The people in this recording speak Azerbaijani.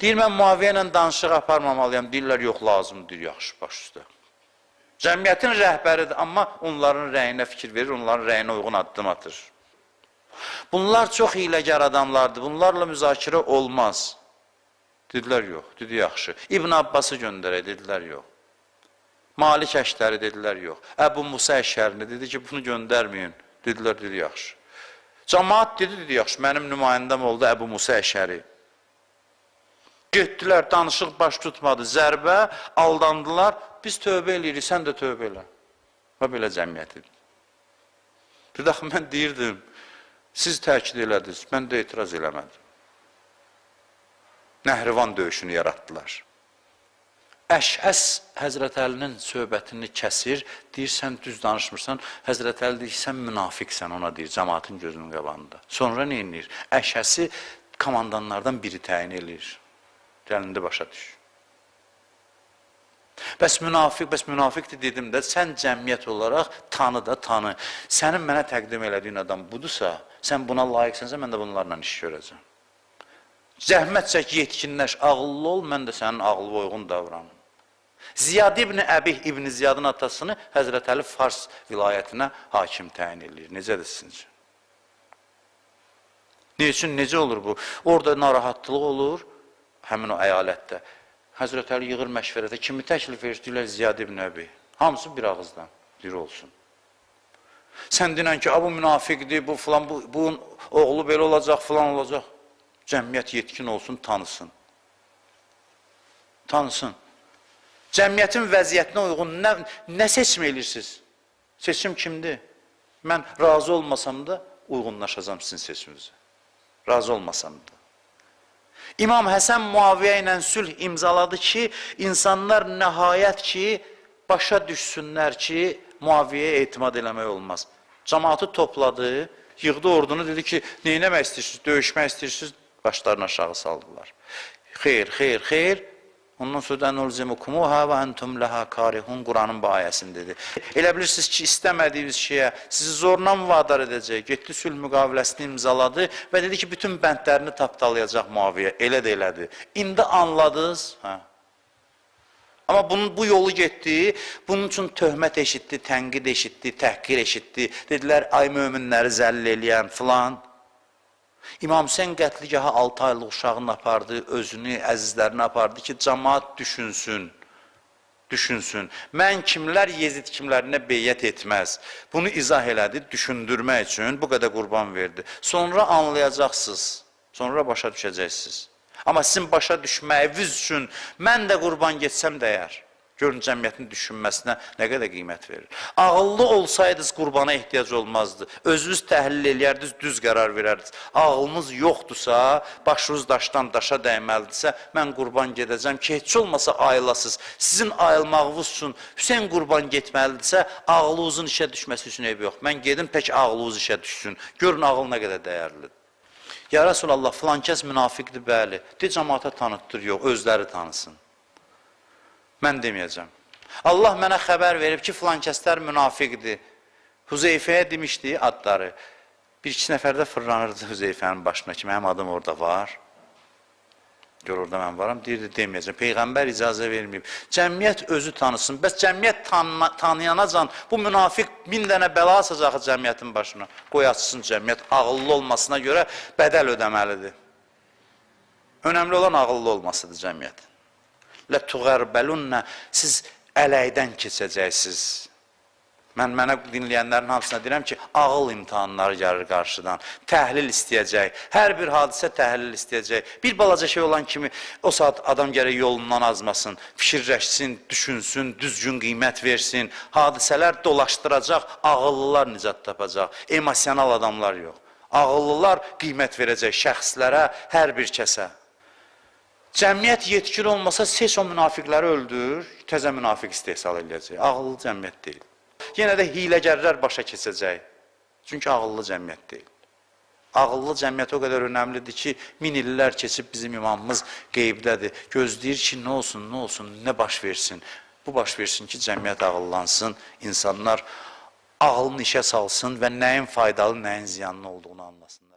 Deyir, mən Muaviyə ilə danışıq aparmamalıyam. Deyirlər, yox, lazımdır, yaxşı, baş üstə. Cəmiyyətin rəhbəridir, amma onların rəyinə fikir verir, onların rəyinə uyğun addım atır. Bunlar çox hiləgər adamlardır, bunlarla müzakirə olmaz. Dedilər, yox, dedi, yaxşı. İbn Abbası göndərək, dedilər, yox. Malik Əşləri dedilər, yox. Əbu Musa Əşərini dedi ki, bunu göndərməyin. Dedilər, dedi, yaxşı. Cəmaat dedi, yaxşı, mənim nümayəndəm oldu Əbu Musa Əşəri. Getdilər, danışıq baş tutmadı, zərbə, aldandılar. Biz tövbə eləyirik, sən də tövbə elə. Və belə cəmiyyətidir. Bir dəxi mən deyirdim, siz təkid elədiniz, mən də etiraz eləmədim. Nəhrivan döyüşünü yaratdılar. Əşhəs Həzrət Əlinin söhbətini kəsir, deyir, sən düz danışmırsan, Həzrət Əli deyir, sən münafiqsən, ona deyir, cəmaatın gözünün qabağında. Sonra nə edir? Əşhəsi komandanlardan biri təyin edir. Gəlində başa düş. Bəs münafiqdir dedim də, sən cəmiyyət olaraq tanı da tanı. Sənin mənə təqdim elədiyin adam budursa, sən buna layiqsənsə, mən də bunlarla iş görəcəm. Zəhmət çək, yetkinləş, ağıllı ol, mən də sənin ağıllı uyğun davranım. Ziyad ibn Əbih ibn Ziyadın atasını Həzrət Əli Fars vilayətinə hakim təyin edir. Necədir sizcə? Ne üçün, necə olur bu? Orada narahatlıq olur, həmin o əyalətdə. Həzrət Əli yığır məşvərətə, kimi təklif edir, Ziyad ibn Əbih. Hamısı bir ağızdan, bir olsun. Sən dinən ki, bu münafiqdir, bu filan, bu oğlu belə olacaq, filan olacaq. Cəmiyyət yetkin olsun, tanısın. Tanısın. Cəmiyyətin vəziyyətinə uyğun nə seçim edirsiniz? Seçim kimdir? Mən razı olmasam da uyğunlaşacağım sizin seçiminizə. Razı olmasam da. İmam Həsən Muaviyə ilə sülh imzaladı ki, insanlar nəhayət ki, başa düşsünlər ki, Muaviyəyə etimad eləmək olmaz. Cəmaatı topladı, yığdı ordunu, dedi ki, neynəmək istəyirsiniz, döyüşmək istəyirsiniz, başlarını aşağı saldılar. Xeyr. Ondan sonra nulzimukumuha və entum laha karihun Quranın bu ayəsindədir. Elə bilirsiniz ki, istəmədiyiniz şeyə sizi zorla vadar edəcək. Getdi sülh müqaviləsini imzaladı və dedi ki, bütün bəndlərini tapdalayacaq Muaviyə. Elə də elədi. İndi anladınız? Hə. Amma bu yolu getdi, bunun üçün töhmət eşitdi, tənqid eşitdi, təhqir eşitdi. Dedilər, ay möminləri zəll eləyən filan. İmam Hüseyin qətligaha 6 aylıq uşağını apardı, özünü, əzizlərini apardı ki, cəmaat düşünsün. Mən kimlər, Yezid kimlərinə beyyət etməz. Bunu izah elədi, düşündürmək üçün bu qədər qurban verdi. Sonra anlayacaqsınız, sonra başa düşəcəksiniz. Amma sizin başa düşməyiniz üçün mən də qurban getsəm dəyər. Görün, cəmiyyətin düşünməsinə nə qədər qiymət verir. Ağıllı olsaydınız qurbana ehtiyac olmazdı. Özünüz təhlil eləyərdiniz, düz qərar verərdiniz. Ağılınız yoxdursa, başınız daşdan daşa dəyməlidirsə, mən qurban gedəcəm ki, heç olmasa ayılasız. Sizin ayılmağınız üçün Hüseyin qurban getməlidirsə, ağlınızın işə düşməsi üçün eybi yox. Mən gedim, pək ağlınız işə düşsün. Görün, ağıl nə qədər dəyərlidir. Ya Rasulallah, filan kəs münafiqdir, bəli. De, cəmaata tanıtdır, yox, özləri tanısın. Mən deməyəcəm. Allah mənə xəbər verib ki, filan kəslər münafiqdir. Hüzeyfəyə demişdi adları. Bir-iki nəfərdə fırlanırdı Hüzeyfənin başına ki, mənim adım orada var. Gör, orada mən varam, deyirdi, deməyəcəm. Peyğəmbər icazə verməyib. Cəmiyyət özü tanısın. Bəs cəmiyyət tanıyanacan bu münafiq 1000 dənə bəla asacaq cəmiyyətin başına. Qoy açsın cəmiyyət. Ağıllı olmasına görə bədəl ödəməlidir. Önəmli olan ağıllı olmasıdır cəmiyyətin. Lətuğərbəlunə, siz ələkdən keçəcəksiniz. Mənə dinləyənlərin hamısına deyirəm ki, ağıl imtihanları gəlir qarşıdan. Təhlil istəyəcək, hər bir hadisə təhlil istəyəcək. Bir balaca şey olan kimi o saat adam gərək yolundan azmasın, fikirləşsin, düşünsün, düzgün qiymət versin. Hadisələr dolaşdıracaq, ağıllılar nicat tapacaq, emosional adamlar yox. Ağıllılar qiymət verəcək şəxslərə, hər bir kəsə. Cəmiyyət yetkin olmasa, seç o münafiqləri öldür, təzə münafiq istehsal edəcək. Ağıllı cəmiyyət deyil. Yenə də hiləgərlər başa keçəcək. Çünki ağıllı cəmiyyət deyil. Ağıllı cəmiyyət o qədər önəmlidir ki, 1000 illər keçib bizim imamımız qeybdədir. Gözləyir ki, nə olsun, nə baş versin. Bu baş versin ki, cəmiyyət ağıllansın, insanlar ağılını işə salsın və nəyin faydalı, nəyin ziyanlı olduğunu anlasınlar.